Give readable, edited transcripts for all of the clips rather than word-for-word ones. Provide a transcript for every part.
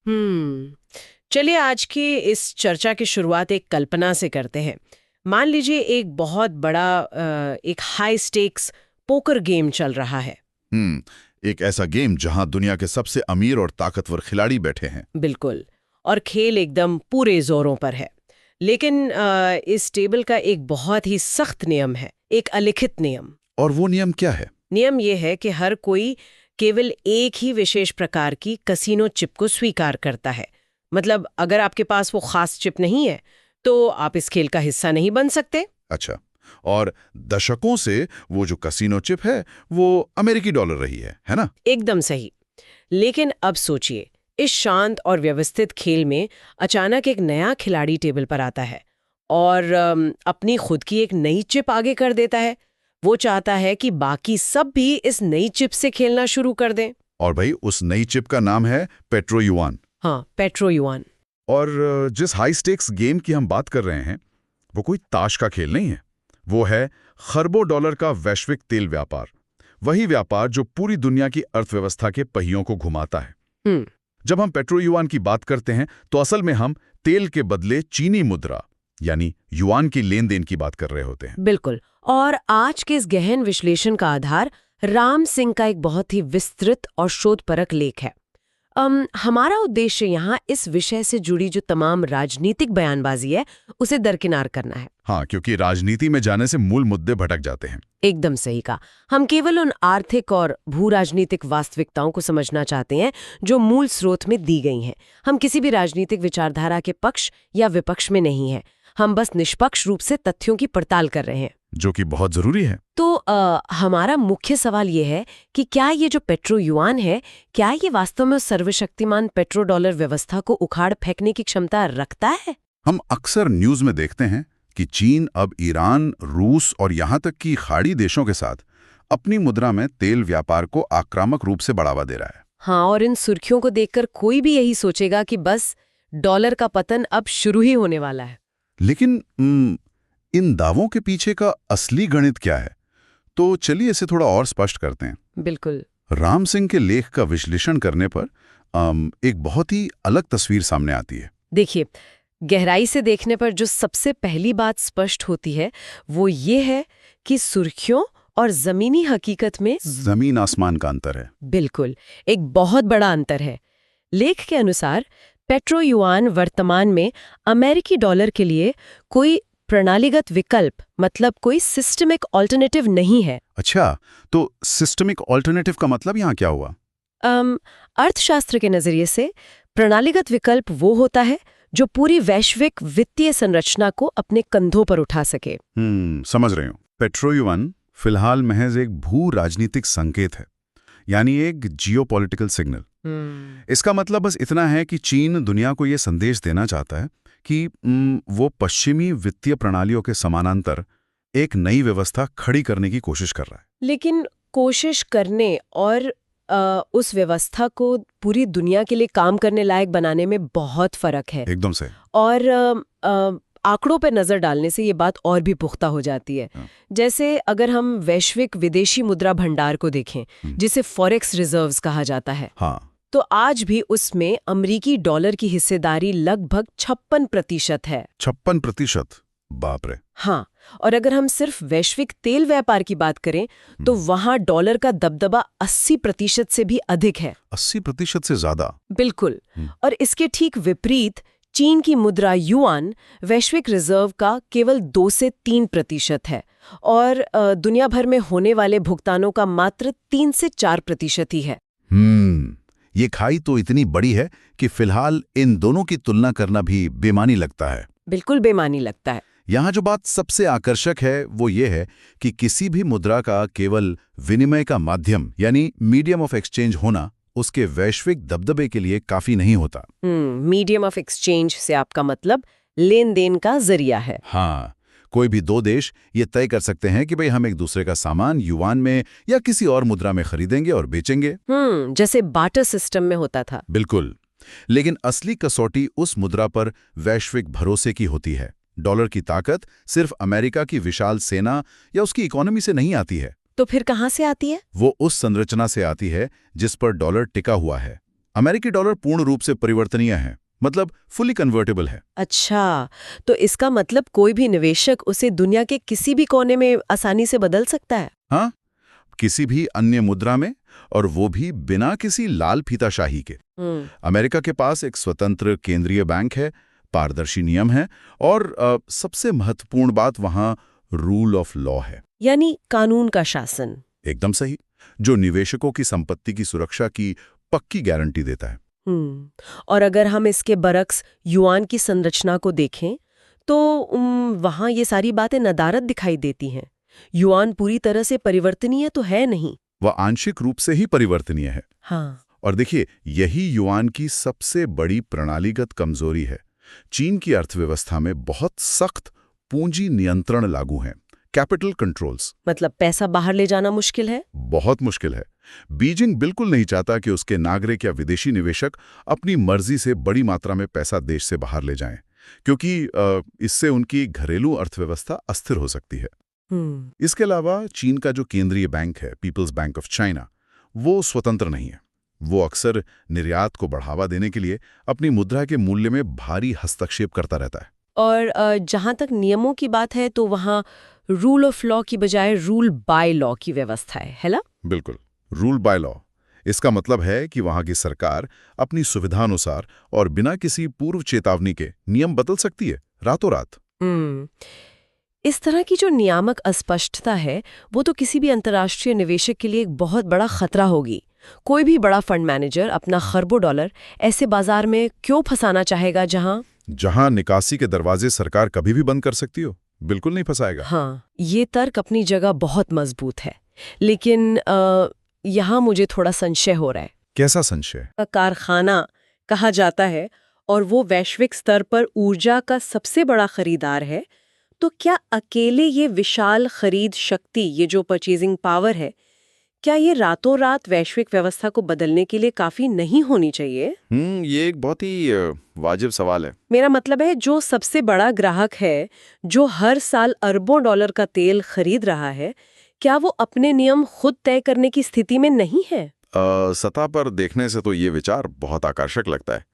हम्म चलिए आज की इस चर्चा की शुरुआत एक कल्पना से करते हैं। मान लीजिए एक बहुत बड़ा एक हाई स्टेक्स पोकर गेम चल रहा है। एक ऐसा गेम जहां दुनिया के सबसे अमीर और ताकतवर खिलाड़ी बैठे हैं। बिल्कुल। और खेल एकदम पूरे जोरों पर है। लेकिन इस टेबल का एक बहुत ही सख्त नियम है, एक अलिखित नियम। और वो नियम क्या है? नियम ये है कि हर कोई केवल एक ही विशेष प्रकार की कसीनो चिप को स्वीकार करता है। मतलब अगर आपके पास वो खास चिप नहीं है तो आप इस खेल का हिस्सा नहीं बन सकते। अच्छा, और दशकों से वो जो कसीनो चिप है वो अमेरिकी डॉलर रही है ना? एकदम सही। लेकिन अब सोचिए, इस शांत और व्यवस्थित खेल में अचानक एक नया खिलाड़ी टेबल पर आता है और अपनी खुद की एक नई चिप आगे कर देता है। वो चाहता है कि बाकी सब भी इस नई चिप से खेलना शुरू कर दें। और भाई उस नई चिप का नाम है पेट्रो युआन। हाँ, पेट्रो युआन। और जिस हाई स्टेक्स गेम की हम बात कर रहे हैं वो कोई ताश का खेल नहीं है। वो है खरबों डॉलर का वैश्विक तेल व्यापार। वही व्यापार जो पूरी दुनिया की अर्थव्यवस्था के पहियों को घुमाता है। जब हम पेट्रो युआन की बात करते हैं तो असल में हम तेल के बदले चीनी मुद्रा यानी युआन की लेन देन की बात कर रहे होते हैं। बिल्कुल। और आज के इस गहन विश्लेषण का आधार राम सिंह का एक बहुत ही विस्तृत और शोधपरक लेख है। हमारा उद्देश्य यहाँ इस विषय से जुड़ी जो तमाम राजनीतिक बयानबाजी है उसे दरकिनार करना है। हाँ, क्योंकि राजनीति में जाने से मूल मुद्दे भटक जाते हैं। एकदम सही कहा। हम केवल उन आर्थिक और भू राजनीतिक वास्तविकताओं को समझना चाहते हैं जो मूल स्रोत में दी गई हैं। हम किसी भी राजनीतिक विचारधारा के पक्ष या विपक्ष में नहीं हैं। हम बस निष्पक्ष रूप से तथ्यों की पड़ताल कर रहे हैं, जो कि बहुत जरूरी है। तो हमारा मुख्य सवाल ये है कि क्या ये जो पेट्रो युआन है, क्या ये वास्तव में सर्वशक्तिमान पेट्रो डॉलर व्यवस्था को उखाड़ फेंकने की क्षमता रखता है? हम अक्सर न्यूज में देखते हैं कि चीन अब ईरान, रूस और यहाँ तक कि खाड़ी देशों के साथ अपनी मुद्रा में तेल व्यापार को आक्रामक रूप से बढ़ावा दे रहा है। हाँ, और इन सुर्खियों को देखकर कोई भी यही सोचेगा कि बस डॉलर का पतन अब शुरू ही होने वाला है। लेकिन इन दावों के पीछे का असली गणित क्या है? तो चलिए इसे थोड़ा और स्पष्ट करते हैं। बिल्कुल। राम सिंह के लेख का विश्लेषण करने पर एक बहुत ही अलग तस्वीर सामने आती है। देखिए, गहराई से देखने पर जो सबसे पहली बात स्पष्ट होती है वो ये है कि सुर्खियों और जमीनी हकीकत में जमीन आसमान का अंतर है। बिल्कुल, एक बहुत बड़ा अंतर है। लेख के अनुसार पेट्रो युआन वर्तमान में अमेरिकी डॉलर के लिए कोई प्रणालीगत विकल्प, मतलब कोई सिस्टमिक ऑल्टरनेटिव नहीं है। अच्छा, तो सिस्टमिक ऑल्टरनेटिव का मतलब यहाँ क्या हुआ? अर्थशास्त्र के नजरिए से प्रणालीगत विकल्प वो होता है जो पूरी वैश्विक वित्तीय संरचना को अपने कंधों पर उठा सके। समझ रहे हो। पेट्रो युआन फिलहाल महज एक भू राजनीतिक संकेत है, यानी एक जियोपॉलिटिकल सिग्नल। इसका मतलब बस इतना है कि चीन दुनिया को यह संदेश देना चाहता है कि वो पश्चिमी वित्तीय प्रणालियों के समानांतर एक नई व्यवस्था खड़ी करने की कोशिश कर रहा है। लेकिन कोशिश करने और उस व्यवस्था को पूरी दुनिया के लिए काम करने लायक बनाने में बहुत फर्क है। एकदम से। और आंकड़ों पर नजर डालने से ये बात और भी पुख्ता हो जाती है। जैसे अगर हम वैश्विक विदेशी मुद्रा भंडार को देखें, जिसे फॉरेक्स रिजर्व्स कहा जाता है, तो आज भी उसमें अमेरिकी डॉलर की हिस्सेदारी लगभग 56% है। 56%? बाप रे। हाँ, और अगर हम सिर्फ वैश्विक तेल व्यापार की बात करें तो वहां डॉलर का दबदबा 80% से भी अधिक है। 80% से ज्यादा? बिल्कुल। और इसके ठीक विपरीत चीन की मुद्रा युआन वैश्विक रिजर्व का केवल 2 से 3% है और दुनिया भर में होने वाले भुगतानों का मात्र 3 से 4% ही है। ये खाई तो इतनी बड़ी है कि फिलहाल इन दोनों की तुलना करना भी बेमानी लगता है। बिल्कुल बेमानी लगता है। यहाँ जो बात सबसे आकर्षक है वो ये है कि किसी भी मुद्रा का केवल विनिमय का माध्यम यानी मीडियम ऑफ एक्सचेंज होना उसके वैश्विक दबदबे के लिए काफी नहीं होता। मीडियम ऑफ एक्सचेंज से आपका मतलब लेन देन का जरिया है। हाँ, कोई भी दो देश ये तय कर सकते हैं कि भाई हम एक दूसरे का सामान युआन में या किसी और मुद्रा में खरीदेंगे और बेचेंगे। जैसे बार्टर सिस्टम में होता था। बिल्कुल। लेकिन असली कसौटी उस मुद्रा पर वैश्विक भरोसे की होती है। डॉलर की ताकत सिर्फ अमेरिका की विशाल सेना या उसकी इकोनॉमी से नहीं आती है। तो फिर कहां से आती है? वो उस संरचना से आती है जिस पर डॉलर टिका हुआ है, अमेरिकी डॉलर पूर्ण रूप से परिवर्तनीय है, मतलब फुली कन्वर्टेबल है। अच्छा, तो इसका मतलब कोई भी निवेशक उसे दुनिया के किसी भी कोने में आसानी से बदल सकता है? हाँ, किसी भी अन्य मुद्रा में, और वो भी बिना किसी लाल फीताशाही के। अमेरिका के पास एक स्वतंत्र केंद्रीय बैंक है, पारदर्शी नियम है, और सबसे महत्वपूर्ण बात वहां रूल ऑफ लॉ है, यानी कानून का शासन। एकदम सही, जो निवेशकों की संपत्ति की सुरक्षा की पक्की गारंटी देता है। और अगर हम इसके बरक्स युआन की संरचना को देखें तो वहां ये सारी बातें नदारद दिखाई देती हैं। युआन पूरी तरह से परिवर्तनीय तो है नहीं, वह आंशिक रूप से ही परिवर्तनीय है। हाँ। और देखिए, यही युआन की सबसे बड़ी प्रणालीगत कमजोरी है। चीन की अर्थव्यवस्था में बहुत सख्त पूंजी नियंत्रण लागू हैं, कैपिटल कंट्रोल्स। मतलब पैसा बाहर ले जाना मुश्किल है? बहुत मुश्किल है। बीजिंग बिल्कुल नहीं चाहता कि उसके नागरिक या विदेशी निवेशक अपनी मर्जी से बड़ी मात्रा में पैसा देश से बाहर ले जाएं, क्योंकि इससे उनकी घरेलू अर्थव्यवस्था अस्थिर हो सकती है। इसके अलावा चीन का जो केंद्रीय बैंक है, पीपल्स बैंक ऑफ चाइना, वो स्वतंत्र नहीं है। वो अक्सर निर्यात को बढ़ावा देने के लिए अपनी मुद्रा के मूल्य में भारी हस्तक्षेप करता रहता है। और जहां तक नियमों की बात है तो वहां रूल ऑफ लॉ की बजाय रूल बाय लॉ की व्यवस्था है ना? बिल्कुल, रूल बाय लॉ। इसका मतलब है कि वहां की सरकार अपनी सुविधानुसार और बिना किसी पूर्व चेतावनी के नियम बदल सकती है, रातों रात। इस तरह की जो नियामक अस्पष्टता है वो तो किसी भी अंतर्राष्ट्रीय निवेशक के लिए एक बहुत बड़ा खतरा होगी। कोई भी बड़ा फंड मैनेजर अपना खरबों डॉलर ऐसे बाजार में क्यों फंसाना चाहेगा जहां निकासी के दरवाजे सरकार कभी भी बंद कर सकती हो? बिल्कुल नहीं फंसाएगा। हाँ, ये तर्क अपनी जगह बहुत मजबूत है, लेकिन यहाँ मुझे थोड़ा संशय हो रहा है। कैसा संशय? कारखाना कहा जाता है और वो वैश्विक स्तर पर ऊर्जा का सबसे बड़ा खरीदार है, तो क्या अकेले ये विशाल खरीद शक्ति, ये जो परचेजिंग पावर है, क्या ये रातों रात वैश्विक व्यवस्था को बदलने के लिए काफी नहीं होनी चाहिए? ये एक बहुत ही वाजिब सवाल है। मेरा मतलब है, जो सबसे बड़ा ग्राहक है, जो हर साल अरबों डॉलर का तेल खरीद रहा है, क्या वो अपने नियम खुद तय करने की स्थिति में नहीं है? सतह पर देखने से तो ये विचार बहुत आकर्षक लगता है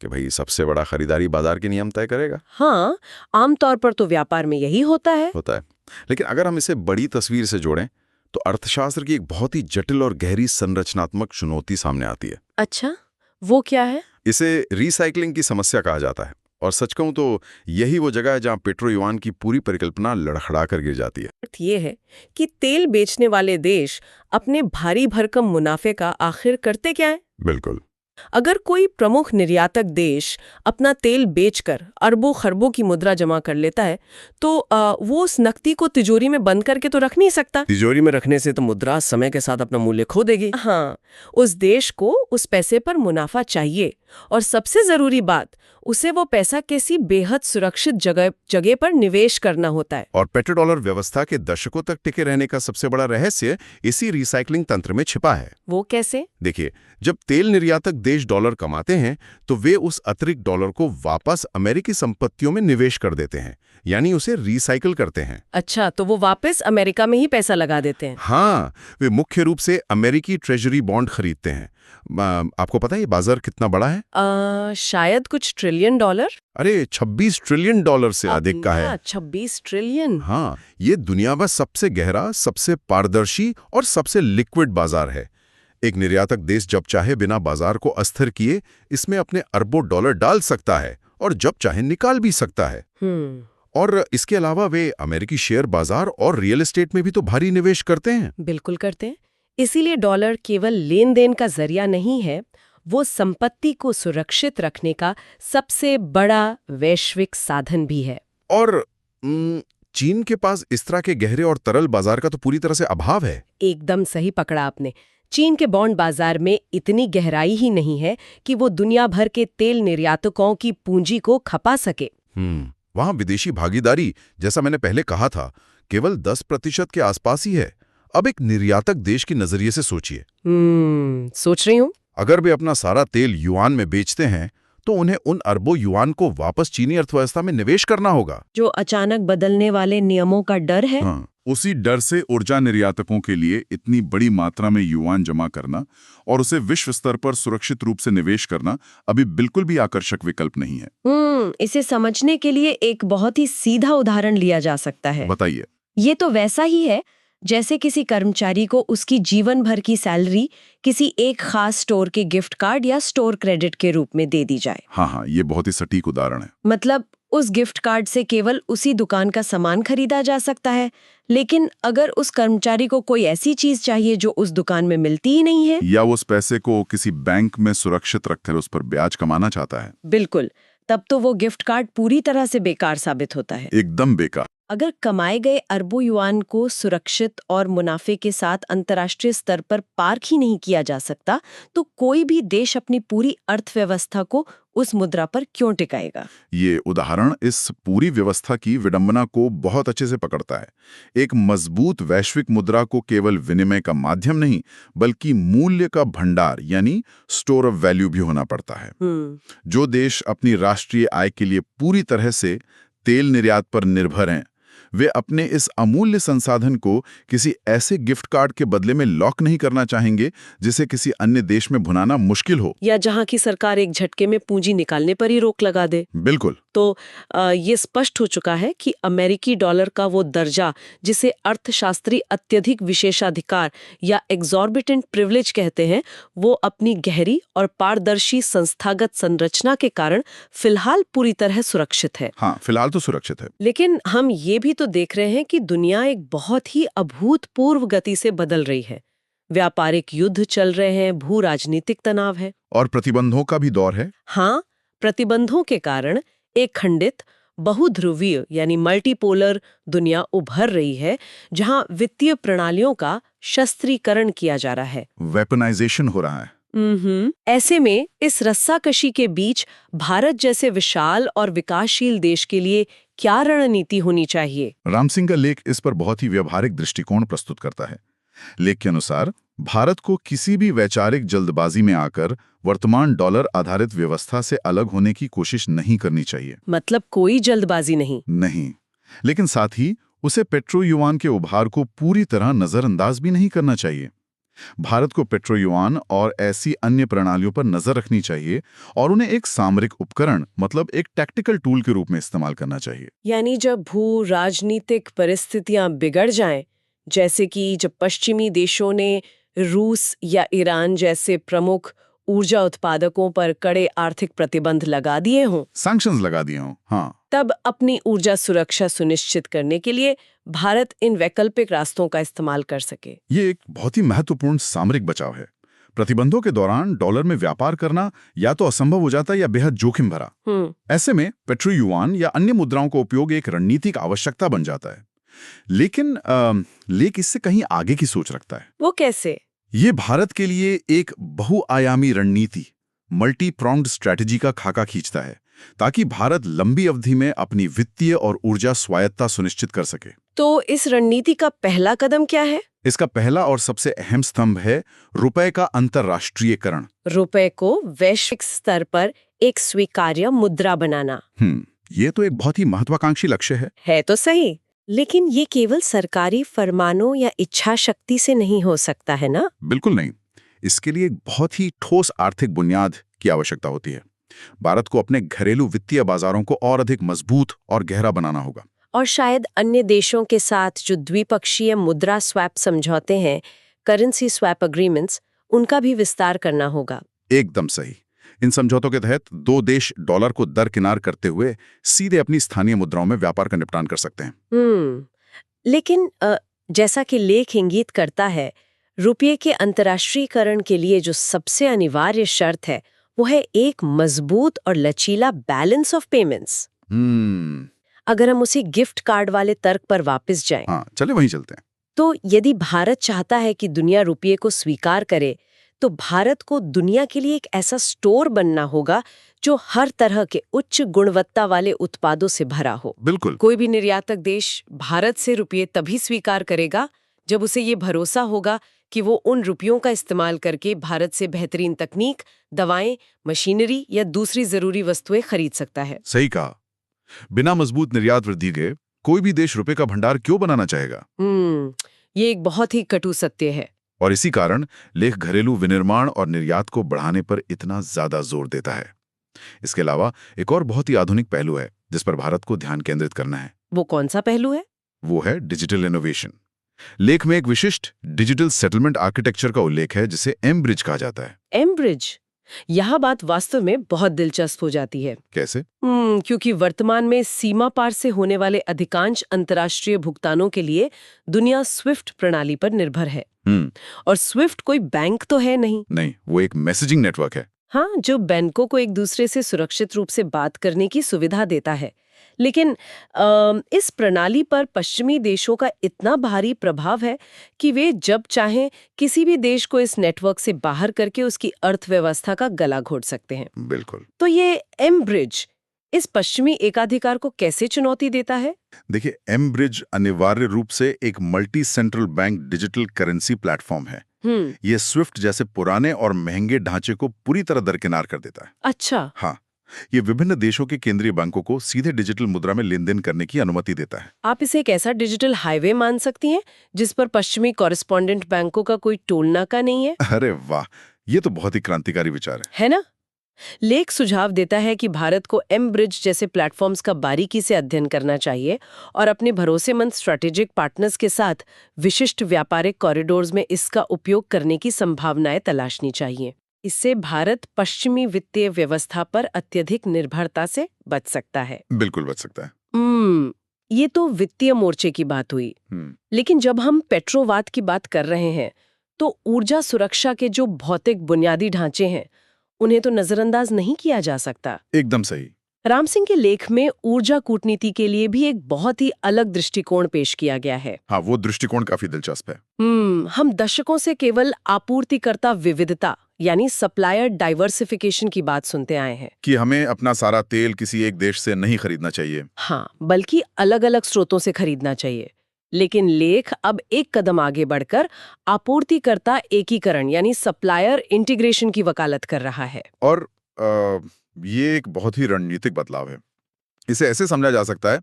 कि भाई सबसे बड़ा खरीदारी बाजार के नियम तय करेगा। हाँ, आमतौर पर तो व्यापार में यही होता है। लेकिन अगर हम इसे बड़ी तस्वीर से जोड़ें तो अर्थशास्त्र की एक बहुत ही जटिल और गहरी संरचनात्मक चुनौती सामने आती है। अच्छा, वो क्या है? इसे रिसाइकलिंग की समस्या कहा जाता है, और सच कहूं तो यही वो जगह है जहां पेट्रो युआन की पूरी परिकल्पना लड़खड़ा कर गिर जाती है। ये है कि तेल बेचने वाले देश अपने भारी भरकम मुनाफे का आखिर करते क्या है? बिल्कुल, अगर कोई प्रमुख निर्यातक देश अपना तेल बेचकर अरबों खरबों की मुद्रा जमा कर लेता है तो वो उस नकदी को तिजोरी में बंद करके तो रख नहीं सकता। तिजोरी में रखने से तो मुद्रा समय के साथ अपना मूल्य खो देगी। हाँ, उस देश को उस पैसे पर मुनाफा चाहिए, और सबसे जरूरी बात, उसे वो पैसा किसी बेहद सुरक्षित जगह पर निवेश करना होता है। और पेट्रोडॉलर व्यवस्था के दशकों तक टिके रहने का सबसे बड़ा रहस्य इसी रिसाइकलिंग तंत्र में छिपा है। वो कैसे? देखिए, जब तेल निर्यातक देश डॉलर कमाते हैं तो वे उस अतिरिक्त डॉलर को वापस अमेरिकी संपत्तियों में निवेश कर देते हैं, यानी उसे रिसाइकिल करते हैं। अच्छा, तो वो वापस अमेरिका में ही पैसा लगा देते हैं? हाँ, वे मुख्य रूप से अमेरिकी ट्रेजरी बॉन्ड खरीदते हैं। आपको पता है ये बाजार कितना बड़ा है? शायद कुछ ट्रिलियन डॉलर। अरे 26 ट्रिलियन डॉलर से अधिक का है। 26 ट्रिलियन। हाँ, ये दुनिया का सबसे गहरा, सबसे पारदर्शी और सबसे लिक्विड बाजार है। एक निर्यातक देश जब चाहे बिना बाजार को अस्थिर किए इसमें अपने अरबों डॉलर डाल सकता है और जब चाहे निकाल भी सकता है। और इसके अलावा वे अमेरिकी शेयर बाजार और रियल एस्टेट में भी तो भारी निवेश करते हैं। बिल्कुल करते हैं। इसीलिए डॉलर केवल लेन देन का जरिया नहीं है, वो संपत्ति को सुरक्षित रखने का सबसे बड़ा वैश्विक साधन भी है। और चीन के पास इस तरह के गहरे और तरल बाजार का तो पूरी तरह से अभाव है। एकदम सही पकड़ा आपने। चीन के बॉन्ड बाजार में इतनी गहराई ही नहीं है कि वो दुनिया भर के तेल निर्यातकों की पूंजी को खपा सके। वहां विदेशी भागीदारी, जैसा मैंने पहले कहा था, केवल 10% के आसपास ही है। अब एक निर्यातक देश के नजरिए से सोचिए। सोच रही हूँ। अगर वे अपना सारा तेल युआन में बेचते हैं तो उन्हें उन अरबों युआन को वापस चीनी अर्थव्यवस्था में निवेश करना होगा। जो अचानक बदलने वाले नियमों का डर है। हाँ, उसी डर से ऊर्जा निर्यातकों के लिए इतनी बड़ी मात्रा में युआन जमा करना और उसे विश्व स्तर पर सुरक्षित रूप से निवेश करना अभी बिल्कुल भी आकर्षक विकल्प नहीं है। इसे समझने के लिए एक बहुत ही सीधा उदाहरण लिया जा सकता है। बताइए। ये तो वैसा ही है जैसे किसी कर्मचारी को उसकी जीवन भर की सैलरी किसी एक खास स्टोर के गिफ्ट कार्ड या स्टोर क्रेडिट के रूप में दे दी जाए। हाँ, ये बहुत ही सटीक उदाहरण है। मतलब उस गिफ्ट कार्ड से केवल उसी दुकान का सामान खरीदा जा सकता है, लेकिन अगर उस कर्मचारी को कोई ऐसी चीज चाहिए जो उस दुकान में मिलती ही नहीं है, या वो उस पैसे को किसी बैंक में सुरक्षित रखकर उस पर ब्याज कमाना चाहता है, बिल्कुल, तब तो वो गिफ्ट कार्ड पूरी तरह से बेकार साबित होता है। एकदम बेकार। अगर कमाए गए अरबों युआन को सुरक्षित और मुनाफे के साथ अंतर्राष्ट्रीय स्तर पर पार्क ही नहीं किया जा सकता, तो कोई भी देश अपनी पूरी अर्थव्यवस्था को उस मुद्रा पर क्यों टिकाएगा? ये उदाहरण इस पूरी व्यवस्था की विडंबना को बहुत अच्छे से पकड़ता है। एक मजबूत वैश्विक मुद्रा को केवल विनिमय का माध्यम नहीं, बल्कि मूल्य का भंडार यानी स्टोर ऑफ वैल्यू भी होना पड़ता है। जो देश अपनी राष्ट्रीय आय के लिए पूरी तरह से तेल निर्यात पर निर्भर हैं, वे अपने इस अमूल्य संसाधन को किसी ऐसे गिफ्ट कार्ड के बदले में लॉक नहीं करना चाहेंगे जिसे किसी अन्य देश में भुनाना मुश्किल हो, या जहां की सरकार एक झटके में पूंजी निकालने पर ही रोक लगा दे। बिल्कुल। तो ये स्पष्ट हो चुका है कि अमेरिकी डॉलर का वो दर्जा जिसे अर्थशास्त्री अत्यधिक विशेषाधिकार या एग्जॉर्बिटेंट प्रिविलेज कहते हैं, वो अपनी गहरी और पारदर्शी संस्थागत संरचना के कारण फिलहाल पूरी तरह सुरक्षित है। हाँ, फिलहाल तो सुरक्षित है। लेकिन हम ये भी तो देख रहे हैं कि दुनिया एक बहुत ही अभूतपूर्व गति से बदल रही है। व्यापारिक युद्ध चल रहे हैं, भू राजनीतिक तनाव है और प्रतिबंधों का भी दौर है। हाँ, प्रतिबंधों के कारण एक खंडित बहुध्रुवीय यानी मल्टीपोलर दुनिया उभर रही है, जहां वित्तीय प्रणालियों का शस्त्रीकरण किया जा रहा है, वेपनाइजेशन हो रहा है। ऐसे में इस रस्साकशी के बीच भारत जैसे विशाल और विकासशील देश के लिए क्या रणनीति होनी चाहिए? राम सिंह का लेख इस पर बहुत ही व्यवहारिक दृष्टिकोण प्रस्तुत करता है। लेख के अनुसार भारत को किसी भी वैचारिक जल्दबाजी में आकर वर्तमान डॉलर आधारित व्यवस्था से अलग होने की कोशिश नहीं करनी चाहिए। मतलब कोई जल्दबाजी नहीं? नहीं, लेकिन साथ ही उसे पेट्रो युआन के उभार को पूरी तरह नजरअंदाज भी नहीं करना चाहिए। भारत को पेट्रो युआन और ऐसी अन्य प्रणालियों पर नजर रखनी चाहिए और उन्हें एक सामरिक उपकरण मतलब एक टैक्टिकल टूल के रूप में इस्तेमाल करना चाहिए। यानी जब भू राजनीतिक परिस्थितियां बिगड़ जाएं, जैसे कि जब पश्चिमी देशों ने रूस या ईरान जैसे प्रमुख ऊर्जा उत्पादकों पर कड़े आर्थिक प्रतिबंध लगा दिए हों, सैंक्शंस लगा दिए हों, हाँ, तब अपनी ऊर्जा सुरक्षा सुनिश्चित करने के लिए भारत इन वैकल्पिक रास्तों का इस्तेमाल कर सके। ये एक बहुत ही महत्वपूर्ण सामरिक बचाव है। प्रतिबंधों के दौरान डॉलर में व्यापार करना या तो असंभव हो जाता है या बेहद जोखिम भरा। ऐसे में पेट्रो युआन या अन्य मुद्राओं का उपयोग एक रणनीतिक आवश्यकता बन जाता है। लेकिन लेख इससे कहीं आगे की सोच रखता है। वो कैसे? ये भारत के लिए एक बहुआयामी रणनीति, मल्टी प्रॉन्ग्ड स्ट्रैटेजी का खाका खींचता है, ताकि भारत लंबी अवधि में अपनी वित्तीय और ऊर्जा स्वायत्तता सुनिश्चित कर सके। तो इस रणनीति का पहला कदम क्या है? इसका पहला और सबसे अहम स्तंभ है रुपए का अंतर्राष्ट्रीयकरण। रुपए को वैश्विक स्तर पर एक स्वीकार्य मुद्रा बनाना। ये तो एक बहुत ही महत्वाकांक्षी लक्ष्य है तो सही, लेकिन ये केवल सरकारी फरमानों या इच्छा शक्ति से नहीं हो सकता है ना? बिल्कुल नहीं। इसके लिए एक बहुत ही ठोस आर्थिक बुनियाद की आवश्यकता होती है। भारत को अपने घरेलू वित्तीय बाजारों को और अधिक मजबूत और गहरा बनाना होगा। और शायद अन्य देशों के साथ जो द्विपक्षीय मुद्रा स्वैप समझौते हैं, करेंसी स्वैप एग्रीमेंट्स, उनका भी विस्तार करना होगा। एकदम सही। इन समझौतों के तहत दो देश डॉलर को दरकिनार करते हुए सीधे अपनी स्थानीय मुद्राओं में व्यापार का निपटान कर सकते हैं। लेकिन जैसा कि लेख इंगित करता है, रुपये के अंतर्राष्ट्रीयकरण के लिए जो सबसे अनिवार्य शर्त है, वो है एक मजबूत और लचीला बैलेंस ऑफ पेमेंट्स। अगर हम उसी गिफ्ट कार्ड वाले तर्क पर वापस जाएं, हाँ, चले वहीं चलते हैं। तो यदि भारत चाहता है कि दुनिया रुपये को स्वीकार करे, तो भारत को दुनिया के लिए एक ऐसा स्टोर बनना होगा जो हर तरह के उच्च गुणवत्ता वाले उत्पादों से भरा हो। बिल्कुल। कोई भी निर्यातक देश भारत से रुपये तभी स्वीकार करेगा जब उसे ये भरोसा होगा कि वो उन रुपयों का इस्तेमाल करके भारत से बेहतरीन तकनीक, दवाएं, मशीनरी या दूसरी जरूरी वस्तुएं खरीद सकता है। सही कहा। बिना मजबूत निर्यात वृद्धि के कोई भी देश रुपए का भंडार क्यों बनाना चाहेगा? ये एक बहुत ही कटु सत्य है। और इसी कारण लेख घरेलू विनिर्माण और निर्यात को बढ़ाने पर इतना ज्यादा जोर देता है। इसके अलावा एक और बहुत ही आधुनिक पहलू है जिस पर भारत को ध्यान केंद्रित करना है। वो कौन सा पहलू है? वो है डिजिटल इनोवेशन। लेख में एक विशिष्ट डिजिटल सेटलमेंट आर्किटेक्चर का उल्लेख है जिसे एम-ब्रिज कहा जाता है। एम-ब्रिज, यह बात वास्तव में बहुत दिलचस्प हो जाती है। कैसे? क्योंकि वर्तमान में सीमा पार से होने वाले अधिकांश अंतर्राष्ट्रीय भुगतानों के लिए दुनिया स्विफ्ट प्रणाली पर निर्भर है। और स्विफ्ट कोई बैंक तो है नहीं, वो एक मैसेजिंग नेटवर्क है। हाँ, जो बैंकों को एक दूसरे से सुरक्षित रूप से बात करने की सुविधा देता है। लेकिन इस प्रणाली पर पश्चिमी देशों का इतना भारी प्रभाव है कि वे जब चाहें किसी भी देश को इस नेटवर्क से बाहर करके उसकी अर्थव्यवस्था का गला घोट सकते हैं। बिल्कुल। तो ये एम-ब्रिज इस पश्चिमी एकाधिकार को कैसे चुनौती देता है? देखिए, एम-ब्रिज अनिवार्य रूप से एक multi central bank digital currency platform है। ये स्विफ्ट जैसे पुराने और महंगे ढांचे को पूरी तरह दरकिनार कर देता है। अच्छा। हाँ, ये विभिन्न देशों के केंद्रीय बैंकों को सीधे डिजिटल मुद्रा में लेन देन करने की अनुमति देता है। आप इसे एक ऐसा डिजिटल हाईवे मान सकती हैं जिस पर पश्चिमी कॉरेस्पॉन्डेंट बैंकों का कोई टोल नाका नहीं है। अरे वाह, ये तो बहुत ही क्रांतिकारी विचार है ना? लेख सुझाव देता है कि भारत को एम-ब्रिज जैसे प्लेटफॉर्म्स का बारीकी से अध्ययन करना चाहिए और अपने भरोसेमंद स्ट्रैटेजिक पार्टनर्स के साथ विशिष्ट व्यापारिक कॉरिडोर्स में इसका उपयोग करने की संभावनाएं तलाशनी चाहिए। इससे भारत पश्चिमी वित्तीय व्यवस्था पर अत्यधिक निर्भरता से बच सकता है। बिल्कुल बच सकता है। ये तो वित्तीय मोर्चे की बात हुई। लेकिन जब हम पेट्रोवाद की बात कर रहे हैं तो ऊर्जा सुरक्षा के जो भौतिक बुनियादी ढांचे हैं उन्हें तो नजरअंदाज नहीं किया जा सकता। एकदम सही। राम सिंह के लेख में ऊर्जा कूटनीति के लिए भी एक बहुत ही अलग दृष्टिकोण पेश किया गया है। हाँ, वो दृष्टिकोण काफी दिलचस्प है। हम दशकों से केवल आपूर्तिकर्ता विविधता यानी सप्लायर डाइवर्सिफिकेशन की बात सुनते आए हैं कि हमें अपना सारा तेल किसी एक देश से नहीं खरीदना चाहिए। हाँ, बल्कि अलग अलग स्रोतों से खरीदना चाहिए। लेकिन लेख अब एक कदम आगे बढ़कर आपूर्तिकर्ता एकीकरण यानी सप्लायर इंटीग्रेशन की वकालत कर रहा है। और ये एक बहुत ही रणनीतिक बदलाव है। इसे ऐसे समझा जा सकता है,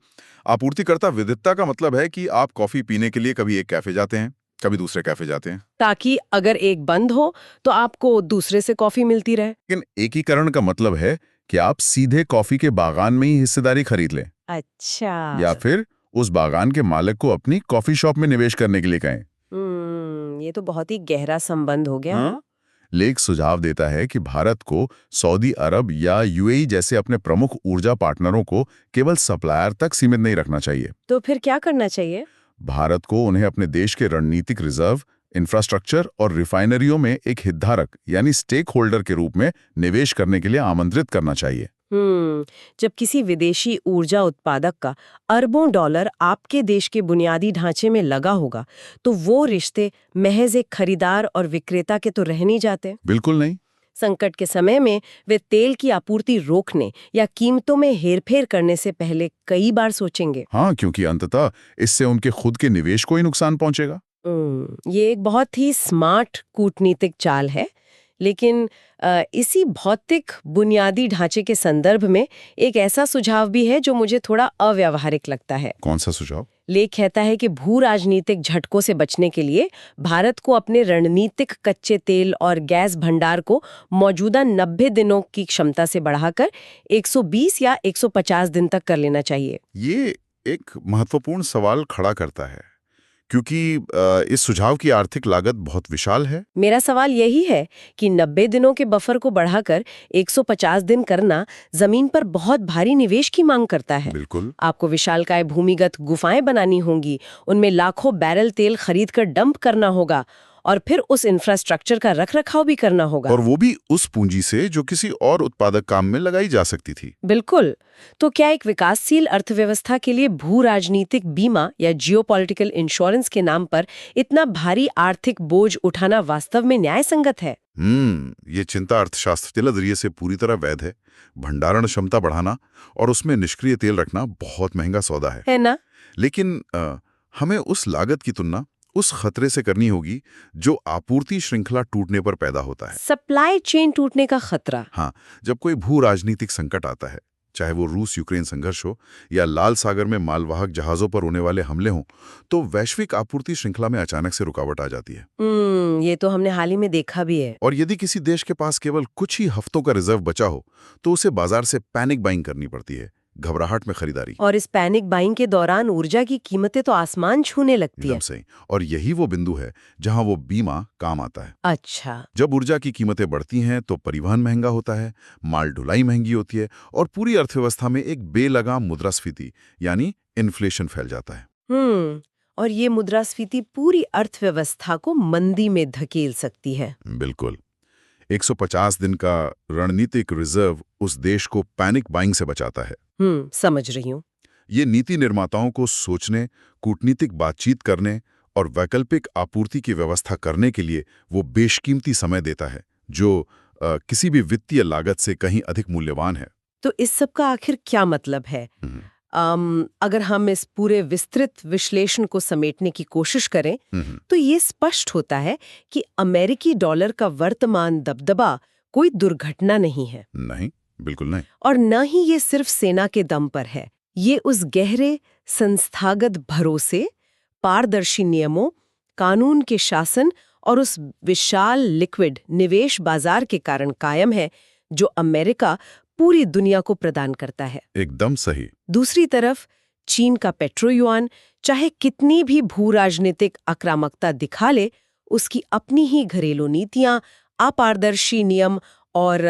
आपूर्तिकर्ता विविधता का मतलब है कि आप कॉफी पीने के लिए कभी एक कैफे जाते हैं, कभी दूसरे कैफे जाते हैं, ताकि अगर एक बंद हो तो आपको दूसरे से कॉफी मिलती रहे। लेकिन एकीकरण का मतलब है कि आप सीधे कॉफी के बागान में ही हिस्सेदारी खरीद लें। अच्छा। या फिर उस बागान के मालिक को अपनी कॉफी शॉप में निवेश करने के लिए कहें। ये तो बहुत ही गहरा संबंध हो गया। हाँ? लेख सुझाव देता है कि भारत को सऊदी अरब या यूएई जैसे अपने प्रमुख ऊर्जा पार्टनरों को केवल सप्लायर तक सीमित नहीं रखना चाहिए। तो फिर क्या करना चाहिए? भारत को उन्हें अपने देश के रणनीतिक रिजर्व, इंफ्रास्ट्रक्चर और रिफाइनरियों में एक हितधारक यानी स्टेक होल्डर के रूप में निवेश करने के लिए आमंत्रित करना चाहिए। जब किसी विदेशी ऊर्जा उत्पादक का अरबों डॉलर आपके देश के बुनियादी ढांचे में लगा होगा तो वो रिश्ते महज एक खरीदार और विक्रेता के तो रह नहीं जाते। बिल्कुल नहीं। संकट के समय में वे तेल की आपूर्ति रोकने या कीमतों में हेरफेर करने से पहले कई बार सोचेंगे। हाँ, क्योंकि अंततः इससे उनके खुद के निवेश को ही नुकसान पहुंचेगा। ये एक बहुत ही स्मार्ट कूटनीतिक चाल है। लेकिन इसी भौतिक बुनियादी ढांचे के संदर्भ में एक ऐसा सुझाव भी है जो मुझे थोड़ा अव्यावहारिक लगता है। कौन सा सुझाव? लेख कहता है कि भू राजनीतिक झटकों से बचने के लिए भारत को अपने रणनीतिक कच्चे तेल और गैस भंडार को मौजूदा 90 दिनों की क्षमता से बढ़ाकर 120 या 150 दिन तक कर लेना चाहिए। ये एक महत्वपूर्ण सवाल खड़ा करता है क्योंकि इस सुझाव की आर्थिक लागत बहुत विशाल है। मेरा सवाल यही है कि 90 दिनों के बफर को बढ़ाकर 150 दिन करना जमीन पर बहुत भारी निवेश की मांग करता है। बिल्कुल। आपको विशालकाय भूमिगत गुफाएं बनानी होंगी, उनमें लाखों बैरल तेल खरीदकर डंप करना होगा और फिर उस इंफ्रास्ट्रक्चर का रखरखाव भी करना होगा। और वो भी उस पूंजी से जो किसी और उत्पादक काम में लगाई जा सकती थी। बिल्कुल। तो क्या एक विकासशील अर्थव्यवस्था के लिए भू राजनीतिक बीमा या जियोपॉलिटिकल इंश्योरेंस के नाम पर इतना भारी आर्थिक बोझ उठाना वास्तव में न्याय संगत है? ये चिंता अर्थशास्त्र के नजरिए से पूरी तरह वैध है। भंडारण क्षमता बढ़ाना और उसमें निष्क्रिय तेल रखना बहुत महंगा सौदा है ना? लेकिन हमें उस लागत की तुलना उस खतरे से करनी होगी जो आपूर्ति श्रृंखला टूटने पर पैदा होता है। सप्लाई चेन टूटने का खतरा। हाँ, जब कोई भू राजनीतिक संकट आता है, चाहे वो रूस यूक्रेन संघर्ष हो या लाल सागर में मालवाहक जहाजों पर होने वाले हमले हों, तो वैश्विक आपूर्ति श्रृंखला में अचानक से रुकावट आ जाती है। ये तो हमने हाल ही में देखा भी है। और यदि किसी देश के पास केवल कुछ ही हफ्तों का रिजर्व बचा हो, तो उसे बाजार से पैनिक बाइंग करनी पड़ती है, घबराहट में खरीदारी। और इस पैनिक बाइंग के दौरान ऊर्जा की कीमतें तो आसमान छूने लगती है। एकदम सही। और यही वो बिंदु है जहां वो बीमा काम आता है। अच्छा। जब ऊर्जा की कीमतें बढ़ती हैं तो परिवहन महंगा होता है, माल ढुलाई महंगी होती है और पूरी अर्थव्यवस्था में एक बेलगाम मुद्रास्फीति यानी इन्फ्लेशन फैल जाता है। और ये मुद्रास्फीति पूरी अर्थव्यवस्था को मंदी में धकेल सकती है। बिल्कुल। 150 दिन का रणनीतिक रिजर्व उस देश को पैनिक बाइंग से बचाता है। समझ रही हूँ। ये नीति निर्माताओं को सोचने, कूटनीतिक बातचीत करने और वैकल्पिक आपूर्ति की व्यवस्था करने के लिए वो बेशकीमती समय देता है, जो किसी भी वित्तीय लागत से कहीं अधिक मूल्यवान है। तो इस सब का आखिर क्या मतलब है? अगर हम इस पूरे विस्तृत विश्लेषण को समेटने की कोशिश करें, तो ये स्पष्ट होता है कि अमेरिकी डॉलर का वर्तमान दबदबा कोई दुर्घटना नहीं है। नहीं, बिल्कुल नहीं। और न ही ये सिर्फ सेना के दम पर है। ये उस गहरे संस्थागत भरोसे, पारदर्शी नियमों, कानून के शासन और उस विशाल लिक्विड निवेश बाजार के कारण कायम है जो अमेरिका पूरी दुनिया को प्रदान करता है। एकदम सही। दूसरी तरफ चीन का पेट्रो युआन चाहे कितनी भी भू राजनीतिक आक्रामकता दिखा ले, उसकी अपनी ही घरेलू नीतियां, अपारदर्शी नियम और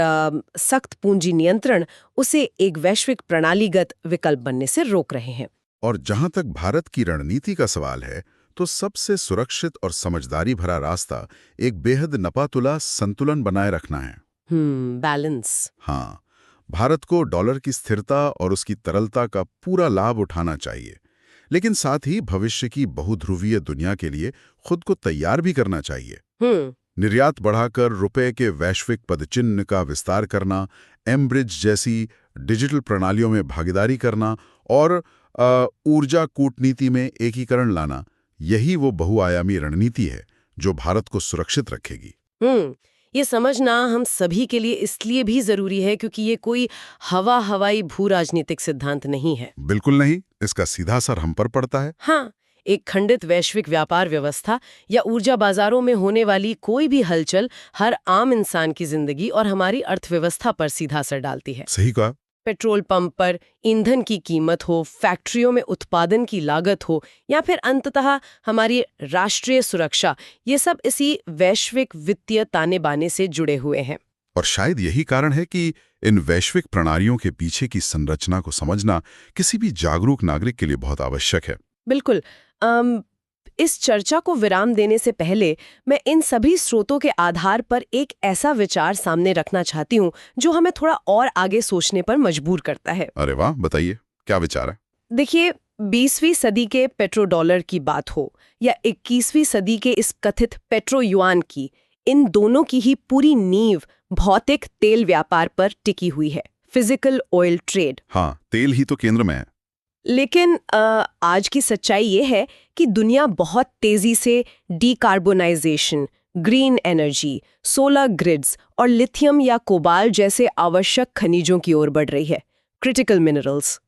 सख्त पूंजी नियंत्रण उसे एक वैश्विक प्रणालीगत विकल्प बनने से रोक रहे हैं। और जहां तक भारत की रणनीति का सवाल है, तो सबसे सुरक्षित और समझदारी भरा रास्ता एक बेहद नपातुला संतुलन बनाए रखना है। बैलेंस। हाँ, भारत को डॉलर की स्थिरता और उसकी तरलता का पूरा लाभ उठाना चाहिए, लेकिन साथ ही भविष्य की बहुध्रुवीय दुनिया के लिए खुद को तैयार भी करना चाहिए। निर्यात बढ़ाकर रुपए के वैश्विक पदचिह्न का विस्तार करना, एमब्रिज जैसी डिजिटल प्रणालियों में भागीदारी करना और ऊर्जा कूटनीति में एकीकरण लाना, यही वो बहुआयामी रणनीति है जो भारत को सुरक्षित रखेगी। ये समझना हम सभी के लिए इसलिए भी जरूरी है क्योंकि ये कोई हवाई भू राजनीतिक सिद्धांत नहीं है। बिल्कुल नहीं, इसका सीधा असर हम पर पड़ता है। हाँ, एक खंडित वैश्विक व्यापार व्यवस्था या ऊर्जा बाजारों में होने वाली कोई भी हलचल हर आम इंसान की जिंदगी और हमारी अर्थव्यवस्था पर सीधा असर डालती है। सही कहा। पेट्रोल पंप पर ईंधन की कीमत हो, फैक्ट्रियों में उत्पादन की लागत हो या फिर अंततः हमारी राष्ट्रीय सुरक्षा, ये सब इसी वैश्विक वित्तीय ताने बाने से जुड़े हुए हैं। और शायद यही कारण है कि इन वैश्विक प्रणालियों के पीछे की संरचना को समझना किसी भी जागरूक नागरिक के लिए बहुत आवश्यक है। बिल्कुल। इस चर्चा को विराम देने से पहले मैं इन सभी स्रोतों के आधार पर एक ऐसा विचार सामने रखना चाहती हूँ जो हमें थोड़ा और आगे सोचने पर मजबूर करता है। अरे वाह, बताइए, क्या विचार है? देखिए, 20वीं सदी के पेट्रो डॉलर की बात हो या 21वीं सदी के इस कथित पेट्रो युआन की, इन दोनों की ही पूरी नींव भौतिक तेल व्यापार पर टिकी हुई है, फिजिकल ऑयल ट्रेड। हाँ, तेल ही तो केंद्र में है। लेकिन आज की सच्चाई ये है कि दुनिया बहुत तेजी से decarbonisation, green energy, solar grids और लिथियम या कोबाल्ट जैसे आवश्यक खनिजों की ओर बढ़ रही है, क्रिटिकल मिनरल्स।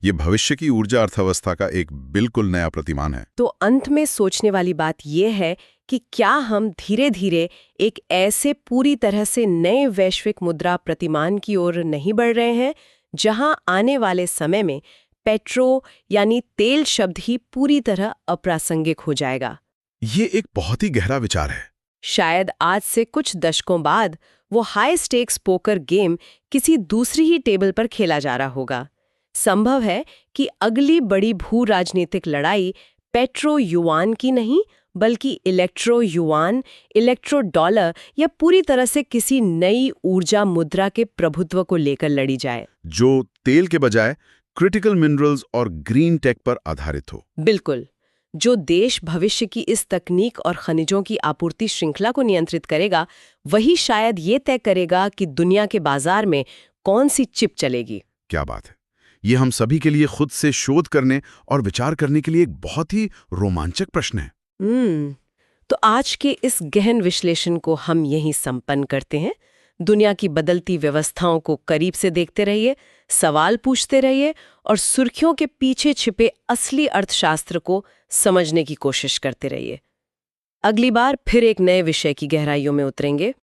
ये भविष्य की ऊर्जा अर्थव्यवस्था का एक बिल्कुल नया प्रतिमान है। तो अंत में सोचने वाली बात यह है कि क्या हम धीरे धीरे एक ऐसे पूरी तरह से नए वैश्विक मुद्रा प्रतिमान की ओर नहीं बढ़ रहे हैं जहां आने वाले समय में पेट्रो यानी तेल शब्द ही पूरी तरह अप्रासंगिक हो जाएगा? ये एक बहुत ही गहरा विचार है। शायद आज से कुछ दशकों बाद वो हाई स्टेक्स पोकर गेम किसी दूसरी ही टेबल पर खेला जा रहा होगा। संभव है कि अगली बड़ी भू राजनीतिक लड़ाई पेट्रो युआन की नहीं बल्कि इलेक्ट्रो युआन, इलेक्ट्रो डॉलर या पूरी तरह से किसी नई ऊर्जा मुद्रा के प्रभुत्व को लेकर लड़ी जाए, जो तेल के बजाय क्रिटिकल मिनरल्स और ग्रीन टेक पर आधारित हो। बिल्कुल। जो देश भविष्य की इस तकनीक और खनिजों की आपूर्ति श्रृंखला को नियंत्रित करेगा, वही शायद ये तय करेगा कि दुनिया के बाजार में कौन सी चिप चलेगी। क्या बात है! ये हम सभी के लिए खुद से शोध करने और विचार करने के लिए एक बहुत ही रोमांचक प्रश्न है। तो आज के इस गहन विश्लेषण को हम यहीं संपन्न करते हैं। दुनिया की बदलती व्यवस्थाओं को करीब से देखते रहिए, सवाल पूछते रहिए और सुर्खियों के पीछे छिपे असली अर्थशास्त्र को समझने की कोशिश करते रहिए। अगली बार फिर एक नए विषय की गहराइयों में उतरेंगे।